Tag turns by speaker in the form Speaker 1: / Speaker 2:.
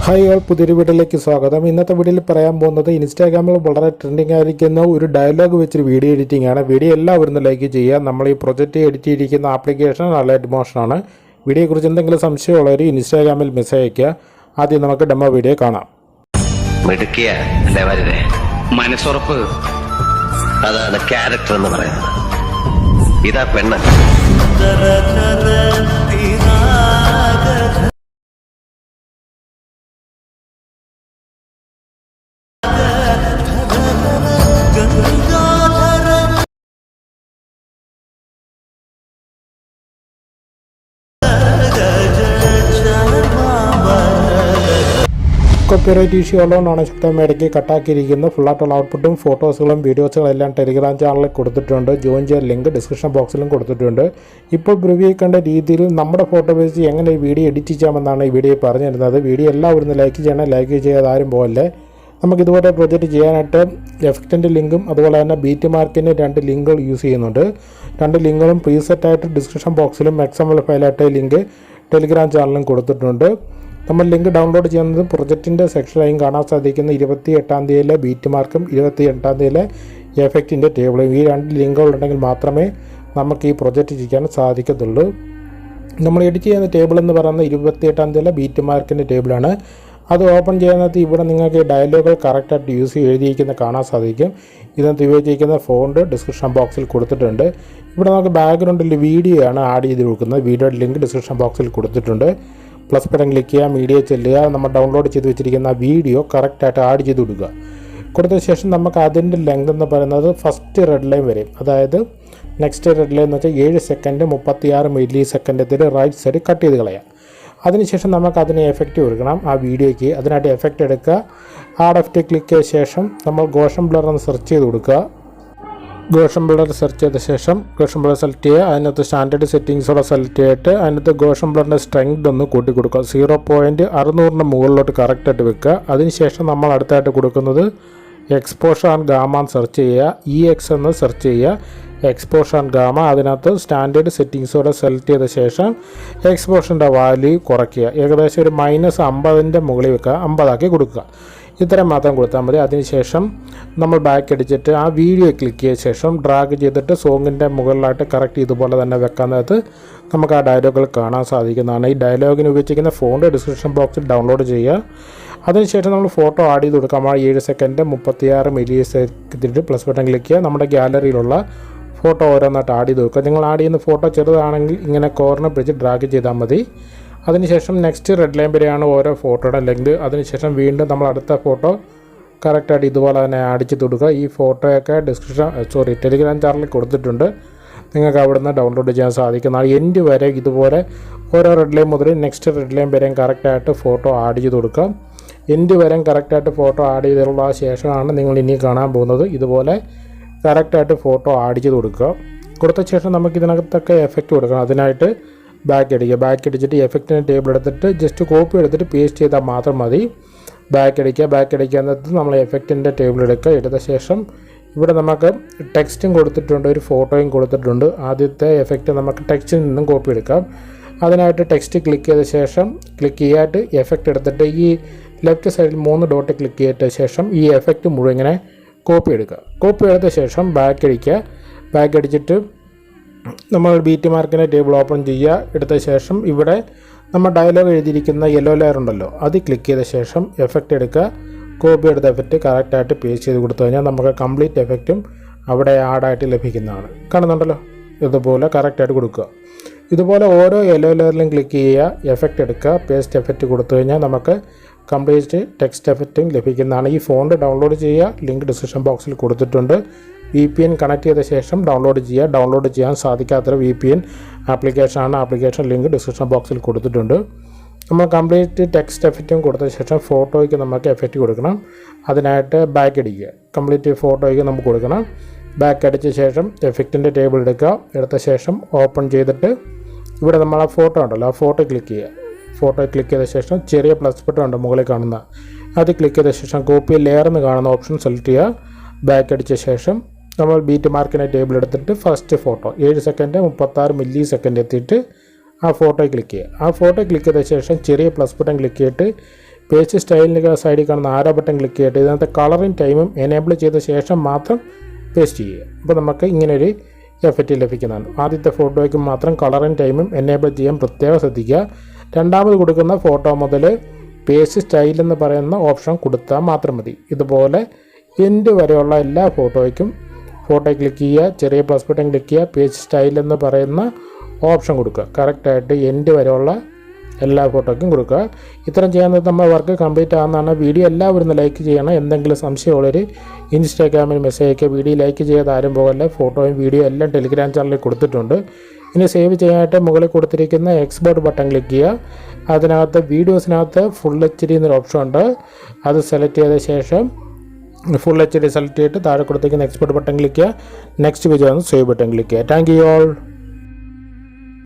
Speaker 1: Hi all, പുതിയൊരു വീഡിയോയിലേക്ക് സ്വാഗതം. ഇന്നത്തെ വീഡിയോയിൽ പറയാൻ പോകുന്നത് ഇൻസ്റ്റാഗ്രാമിൽ വളരെ ട്രെൻഡിങ് ആയിരിക്കുന്ന ഒരു ഡയലോഗ് വെച്ചൊരു വീഡിയോ എഡിറ്റിംഗ് ആണ്. വീഡിയോ എല്ലാവരും ലൈക്ക് ചെയ്യുക. നമ്മൾ ഈ പ്രൊജക്റ്റ് എഡിറ്റ് ചെയ്തിരിക്കുന്ന ആപ്ലിക്കേഷൻ അലൈറ്റ് മോഷനാണ്. വീഡിയോയെക്കുറിച്ച് എന്തെങ്കിലും സംശയമുള്ളവർ ഇൻസ്റ്റാഗ്രാമിൽ മെസ്സേജ് അയയ്ക്കുക. ആദ്യം നമുക്ക് ഡെമോ വീഡിയോ കാണാം.
Speaker 2: മനസ്സുറപ്പ് അതാണ് ക്യാരക്ടർ എന്ന് പറയുന്നത്. ഇതാ പെണ്ണ്.
Speaker 1: കോപ്പിറൈറ്റ് ഇഷ്യൂ ഉള്ളതുകൊണ്ടാണ് ശക്തമായി ഇടയ്ക്ക് കട്ടാക്കിയിരിക്കുന്നത്. ഫുള്ളായിട്ടുള്ള ഔട്ട്പുട്ടും ഫോട്ടോസുകളും വീഡിയോസുകളും എല്ലാം ടെലിഗ്രാം ചാനലിൽ കൊടുത്തിട്ടുണ്ട്. ജോയിൻ ചെയ്യാൻ ലിങ്ക് ഡിസ്ക്രിപ്ഷൻ ബോക്സിലും കൊടുത്തിട്ടുണ്ട്. ഇപ്പോൾ പ്രിവ്യൂ കണ്ട രീതിയിൽ നമ്മുടെ ഫോട്ടോ വെച്ച് എങ്ങനെ ഈ വീഡിയോ എഡിറ്റ് ചെയ്യാമെന്നാണ് ഈ വീഡിയോ പറഞ്ഞു തരുന്നത്. വീഡിയോ എല്ലാവരും ലൈക്ക് ചെയ്യണം. ലൈക്ക് ചെയ്യാതെ ആരും പോകല്ലേ. നമുക്കിതുപോലെ പ്രൊജക്റ്റ് ചെയ്യാനായിട്ട് എഫക്റ്റിൻ്റെ ലിങ്കും അതുപോലെ തന്നെ ബീറ്റ് മാർക്കിന് 2 ലിങ്കുകൾ യൂസ് ചെയ്യുന്നുണ്ട്. 2 ലിങ്കുകളും പ്രീസെറ്റായിട്ട് ഡിസ്ക്രിപ്ഷൻ ബോക്സിലും XML ഫയലായിട്ട് ലിങ്ക് ടെലിഗ്രാം ചാനലിലും കൊടുത്തിട്ടുണ്ട്. നമ്മൾ ലിങ്ക് ഡൗൺലോഡ് ചെയ്യുന്നത് പ്രൊജക്റ്റിൻ്റെ സെക്ഷനായും കാണാൻ സാധിക്കുന്ന 28-ാം തീയതിയിലെ ബീറ്റ് മാർക്കും 28-ാം തീയതിയിലെ എഫക്റ്റിൻ്റെ ടേബിളും. ഈ 2 ലിങ്കുകളുണ്ടെങ്കിൽ മാത്രമേ നമുക്ക് ഈ പ്രൊജക്റ്റ് ചെയ്യാൻ സാധിക്കത്തുള്ളൂ. നമ്മൾ എഡിറ്റ് ചെയ്യുന്ന ടേബിൾ എന്ന് പറയുന്നത് 28-ാം തീയതിയിലെ ബീറ്റ് മാർക്കിൻ്റെ ടേബിളാണ്. അത് ഓപ്പൺ ചെയ്യുന്നത് ഇവിടെ നിങ്ങൾക്ക് ഡയലോഗുകൾ കറക്റ്റായിട്ട് യൂസ് ചെയ്ത് എഴുതിയിരിക്കുന്ന കാണാൻ സാധിക്കും. ഇതിനകത്ത് ഉപയോഗിച്ചിരിക്കുന്ന ഫോണ്ട് ഡിസ്ക്രിപ്ഷൻ ബോക്സിൽ കൊടുത്തിട്ടുണ്ട്. ഇവിടെ നമുക്ക് ബാക്ക്ഗ്രൗണ്ടിൽ വീഡിയോ ആണ് ആഡ് ചെയ്ത് കൊടുക്കുന്നത്. വീഡിയോയുടെ ലിങ്ക് ഡിസ്ക്രിപ്ഷൻ ബോക്സിൽ കൊടുത്തിട്ടുണ്ട്. പ്ലസ് ബട്ടൺ ക്ലിക്ക് ചെയ്യുക, മീഡിയ ചെല്ലുക, നമ്മൾ ഡൗൺലോഡ് ചെയ്ത് വെച്ചിരിക്കുന്ന വീഡിയോ കറക്റ്റായിട്ട് ആഡ് ചെയ്ത് കൊടുക്കുക. കൊടുത്ത ശേഷം നമുക്ക് അതിൻ്റെ ലെങ്ത് എന്ന് പറയുന്നത് ഫസ്റ്റ് റെഡ് ലൈൻ വരെ, അതായത് നെക്സ്റ്റ് റെഡ് ലൈൻ എന്ന് വെച്ചാൽ 7 സെക്കൻഡ് 36 മില്ലി സെക്കൻഡത്തിൽ റൈറ്റ് സൈഡ് കട്ട് ചെയ്ത് കളയാം. അതിനുശേഷം നമുക്ക് അതിന് എഫക്റ്റ് കൊടുക്കണം ആ വീഡിയോയ്ക്ക്. അതിനായിട്ട് എഫക്റ്റ് എടുക്കുക. ആഡ് എഫക്റ്റ് ക്ലിക്ക് ചെയ്ത ശേഷം നമ്മൾ ഗോഷൻ ബ്ലർ എന്ന് സെർച്ച് ചെയ്ത് കൊടുക്കുക. ഗോഷൻ ബ്ലർ സെർച്ച് ചെയ്ത ശേഷം ഗോഷൻ ബ്ലർ സെലക്ട് ചെയ്യുക. അതിനകത്ത് സ്റ്റാൻഡേർഡ് സെറ്റിങ്സോടെ സെലക്ട് ചെയ്തിട്ട് അതിനകത്ത് ഗോഷൻ ബ്ലറിൻ്റെ സ്ട്രെങ്ത് ഒന്ന് കൂട്ടി കൊടുക്കുക. 0.600 മുകളിലോട്ട് കറക്റ്റായിട്ട് വെക്കുക. അതിനുശേഷം നമ്മൾ അടുത്തായിട്ട് കൊടുക്കുന്നത് എക്സ്പോഷർ ആൻഡ് ഗാമ എന്ന് സെർച്ച് ചെയ്യുക. EX എന്ന് സെർച്ച് ചെയ്യുക. Exposure and gamma. അതിനകത്ത് സ്റ്റാൻഡേർഡ് സെറ്റിങ്സോടെ സെലക്ട് ചെയ്ത ശേഷം എക്സ്പോഷറിൻ്റെ വാല്യൂ കുറയ്ക്കുക. ഏകദേശം ഒരു -50ൻ്റെ മുകളിൽ വെക്കുക. 50 ആക്കി കൊടുക്കുക. ഇത്രയും മാത്രം കൊടുത്താൽ മതി. അതിനുശേഷം നമ്മൾ ബാക്ക് അടിച്ചിട്ട് ആ വീഡിയോ ക്ലിക്ക് ചെയ്ത ശേഷം ഡ്രാഗ് ചെയ്തിട്ട് സോങ്ങിൻ്റെ മുകളിലായിട്ട് കറക്റ്റ് ഇതുപോലെ തന്നെ വെക്കുന്നത് നമുക്ക് ആ ഡയലോഗുകൾ കാണാൻ സാധിക്കുന്നതാണ്. ഈ ഡയലോഗിന് ഉപയോഗിച്ചിരിക്കുന്ന ഫോണ്ട് ഡിസ്ക്രിപ്ഷൻ ബോക്സിൽ ഡൗൺലോഡ് ചെയ്യുക. അതിനുശേഷം നമ്മൾ ഫോട്ടോ ആഡ് ചെയ്ത് കൊടുക്കാം. 7 second 36 milli second plus button click ചെയ്യുക. നമ്മുടെ ഗ്യാലറിയിലുള്ള ഫോട്ടോ ഓരോന്നായിട്ട് ആഡ് ചെയ്ത് കൊടുക്കുക. നിങ്ങൾ ആഡ് ചെയ്യുന്ന ഫോട്ടോ ചെറുതാണെങ്കിൽ ഇങ്ങനെ കോർണർ പിടിച്ച് ഡ്രാഗ് ചെയ്താൽ മതി. അതിനുശേഷം നെക്സ്റ്റ് റെഡ് ലൈൻ വരെയാണ് ഓരോ ഫോട്ടോയുടെ ലെങ്ത്. അതിനുശേഷം വീണ്ടും നമ്മൾ അടുത്ത ഫോട്ടോ കറക്റ്റായിട്ട് ഇതുപോലെ തന്നെ അടിച്ച് കൊടുക്കുക. ഈ ഫോട്ടോയൊക്കെ ടെലിഗ്രാം ചാനലിൽ കൊടുത്തിട്ടുണ്ട്. നിങ്ങൾക്ക് അവിടുന്ന് ഡൗൺലോഡ് ചെയ്യാൻ സാധിക്കുന്നതാണ്. എൻഡ് വരെ ഇതുപോലെ ഓരോ റെഡ് ലൈൻ മുതൽ നെക്സ്റ്റ് റെഡ് ലൈൻ വരെയും കറക്റ്റായിട്ട് ഫോട്ടോ ആഡ് ചെയ്ത് കൊടുക്കുക. എൻഡ് വരെയും കറക്റ്റായിട്ട് ഫോട്ടോ ആഡ് ചെയ്തിട്ടുള്ള ശേഷമാണ് നിങ്ങൾ ഇനി കാണാൻ പോകുന്നത്. ഇതുപോലെ കറക്റ്റായിട്ട് ഫോട്ടോ ആഡ് ചെയ്ത് കൊടുക്കുക. കൊടുത്ത ശേഷം നമുക്ക് ഇതിനകത്തൊക്കെ എഫക്റ്റ് കൊടുക്കണം. അതിനായിട്ട് ബാക്ക് അടിക്കുക. ബാക്ക് അടിച്ചിട്ട് എഫക്റ്റിൻ്റെ ടേബിൾ എടുത്തിട്ട് ജസ്റ്റ് കോപ്പി എടുത്തിട്ട് പേസ്റ്റ് ചെയ്താൽ മാത്രം മതി. ബാക്ക് അടിക്കുക എന്നിട്ട് നമ്മൾ എഫക്റ്റിൻ്റെ ടേബിൾ എടുക്കുക. എടുത്ത ശേഷം ഇവിടെ നമുക്ക് ടെക്സ്റ്റും കൊടുത്തിട്ടുണ്ട്, ഒരു ഫോട്ടോയും കൊടുത്തിട്ടുണ്ട്. ആദ്യത്തെ എഫക്റ്റ് നമുക്ക് ടെക്സ്റ്റിൽ നിന്നും കോപ്പി എടുക്കാം. അതിനായിട്ട് ടെക്സ്റ്റ് ക്ലിക്ക് ചെയ്ത ശേഷം ക്ലിക്ക് ചെയ്യായിട്ട് എഫക്റ്റ് എടുത്തിട്ട് ഈ ലെഫ്റ്റ് സൈഡിൽ 3 ഡോട്ട് ക്ലിക്ക് ചെയ്ത ശേഷം ഈ എഫക്റ്റ് മുഴുവൻ ഇങ്ങനെ കോപ്പി എടുക്കുക. കോപ്പി എടുത്ത ശേഷം ബാക്ക് അടിക്കുക. ബാക്ക് അടിച്ചിട്ട് നമ്മൾ ബീറ്റ് മാർക്കിൻ്റെ ടേബിൾ ഓപ്പൺ ചെയ്യുക. എടുത്ത ശേഷം ഇവിടെ നമ്മൾ ഡയലോഗ് എഴുതിയിരിക്കുന്ന യെല്ലോ ലെയർ ഉണ്ടല്ലോ, അത് ക്ലിക്ക് ചെയ്ത ശേഷം എഫക്റ്റ് എടുക്കുക. കോപ്പി എടുത്ത എഫക്റ്റ് കറക്റ്റായിട്ട് പേസ്റ്റ് ചെയ്ത് കൊടുത്തു കഴിഞ്ഞാൽ നമുക്ക് കംപ്ലീറ്റ് എഫക്റ്റും അവിടെ ആഡായിട്ട് ലഭിക്കുന്നതാണ്. കാണുന്നുണ്ടല്ലോ, ഇതുപോലെ കറക്റ്റായിട്ട് കൊടുക്കുക. ഇതുപോലെ ഓരോ യെല്ലോ ലെയറിലും ക്ലിക്ക് ചെയ്യുക, എഫക്റ്റ് എടുക്കുക, പേസ്റ്റ് എഫക്റ്റ് കൊടുത്തു കഴിഞ്ഞാൽ നമുക്ക് കംപ്ലീറ്റ് ടെക്സ്റ്റ് എഫക്റ്റും ലഭിക്കുന്നതാണ്. ഈ ഫോണ്ട് ഡൗൺലോഡ് ചെയ്യുക. ലിങ്ക് ഡിസ്ക്രിപ്ഷൻ ബോക്സിൽ കൊടുത്തിട്ടുണ്ട്. VPN കണക്ട് ചെയ്ത ശേഷം ഡൗൺലോഡ് ചെയ്യുക. ഡൗൺലോഡ് ചെയ്യാൻ സാധിക്കാത്തൊരു VPN ആപ്ലിക്കേഷനാണ്. ആപ്ലിക്കേഷൻ ലിങ്ക് ഡിസ്ക്രിപ്ഷൻ ബോക്സിൽ കൊടുത്തിട്ടുണ്ട്. നമ്മൾ കംപ്ലീറ്റ് ടെക്സ്റ്റ് എഫക്റ്റും കൊടുത്ത ശേഷം ഫോട്ടോയ്ക്ക് നമുക്ക് എഫക്റ്റ് കൊടുക്കണം. അതിനായിട്ട് ബാക്ക് അടിക്കുക. കംപ്ലീറ്റ് ഫോട്ടോയ്ക്ക് നമുക്ക് കൊടുക്കണം. ബാക്ക് അടിച്ച ശേഷം എഫക്റ്റിൻ്റെ ടേബിൾ എടുക്കുക. എടുത്ത ശേഷം ഓപ്പൺ ചെയ്തിട്ട് ഇവിടെ നമ്മൾ ആ ഫോട്ടോ ഉണ്ടല്ലോ, ആ ഫോട്ടോ ക്ലിക്ക് ചെയ്യുക. ഫോട്ടോ ക്ലിക്ക് ചെയ്ത ശേഷം ചെറിയ പ്ലസ് ബട്ടൺ ഉണ്ട് മുകളിൽ കാണുന്ന, അത് ക്ലിക്ക് ചെയ്ത ശേഷം കോപ്പി ലെയർ എന്ന് കാണുന്ന ഓപ്ഷൻ സെലക്ട് ചെയ്യുക. ബാക്ക് അടിച്ച ശേഷം നമ്മൾ ബീറ്റ് മാർക്കിനെ ടേബിൾ എടുത്തിട്ട് first photo 7 second 36 milli second എത്തിയിട്ട് ആ ഫോട്ടോ ക്ലിക്ക് ചെയ്യുക. ആ ഫോട്ടോ ക്ലിക്ക് ചെയ്ത ശേഷം ചെറിയ പ്ലസ് ബട്ടൺ ക്ലിക്ക് ചെയ്തിട്ട് പേജ് സ്റ്റൈലിൻ്റെ സൈഡിൽ കാണുന്ന ആരോ ബട്ടൺ ക്ലിക്ക് ചെയ്തിട്ട് ഇതിനകത്ത് കളറിങ് ടൈമും എനേബിൾ ചെയ്ത ശേഷം മാത്രം പേസ്റ്റ് ചെയ്യുക. അപ്പോൾ നമുക്ക് ഇങ്ങനൊരു എഫക്റ്റ് ലഭിക്കുന്നതാണ്. ആദ്യത്തെ ഫോട്ടോയ്ക്ക് മാത്രം കളറിങ് ടൈമും എനേബിൾ ചെയ്യാൻ പ്രത്യേകം ശ്രദ്ധിക്കുക. രണ്ടാമത് കൊടുക്കുന്ന ഫോട്ടോ മുതൽ പേജ് സ്റ്റൈൽ എന്ന് പറയുന്ന ഓപ്ഷൻ കൊടുത്താൽ മാത്രം മതി. ഇതുപോലെ എൻഡ് വരെയുള്ള എല്ലാ ഫോട്ടോയ്ക്കും ഫോട്ടോ ക്ലിക്ക് ചെയ്യുക, ചെറിയ പ്ലസ് ബട്ടൺ ക്ലിക്ക് ചെയ്യുക, പേജ് സ്റ്റൈൽ എന്ന് പറയുന്ന ഓപ്ഷൻ കൊടുക്കുക. കറക്റ്റായിട്ട് എൻഡ് വരെയുള്ള എല്ലാ ഫോട്ടോയ്ക്കും കൊടുക്കുക. ഇത്രയും ചെയ്യാൻ നമ്മൾ വർക്ക് കംപ്ലീറ്റ് ആകുന്നതാണ്. വീഡിയോ എല്ലാവരും ഒന്ന് ലൈക്ക് ചെയ്യണം. എന്തെങ്കിലും സംശയമുള്ളവർ ഇൻസ്റ്റാഗ്രാമിൽ മെസ്സേജ് അയക്കുക. വീഡിയോ ലൈക്ക് ചെയ്യാതെ ആരും പോകല്ലേ. ഫോട്ടോയും വീഡിയോ എല്ലാം ടെലിഗ്രാം ചാനലിൽ കൊടുത്തിട്ടുണ്ട്. ഇനി സേവ് ചെയ്യാനായിട്ട് മുകളിൽ കൊടുത്തിരിക്കുന്ന എക്സ്പോർട്ട് ബട്ടൺ ക്ലിക്ക് ചെയ്യുക. അതിനകത്ത് വീഡിയോസിനകത്ത് ഫുൾ HD എന്നൊരു ഓപ്ഷൻ ഉണ്ട്. അത് സെലക്ട് ചെയ്ത ശേഷം ഫുൾ HD സെലക്ട് ചെയ്തിട്ട് താഴെ കൊടുത്തിരിക്കുന്ന എക്സ്പോർട്ട് ബട്ടൺ ക്ലിക്ക് ചെയ്യുക. നെക്സ്റ്റ് പേജ് ആണ് സേവ് ബട്ടൺ ക്ലിക്ക് ചെയ്യുക. Thank you all.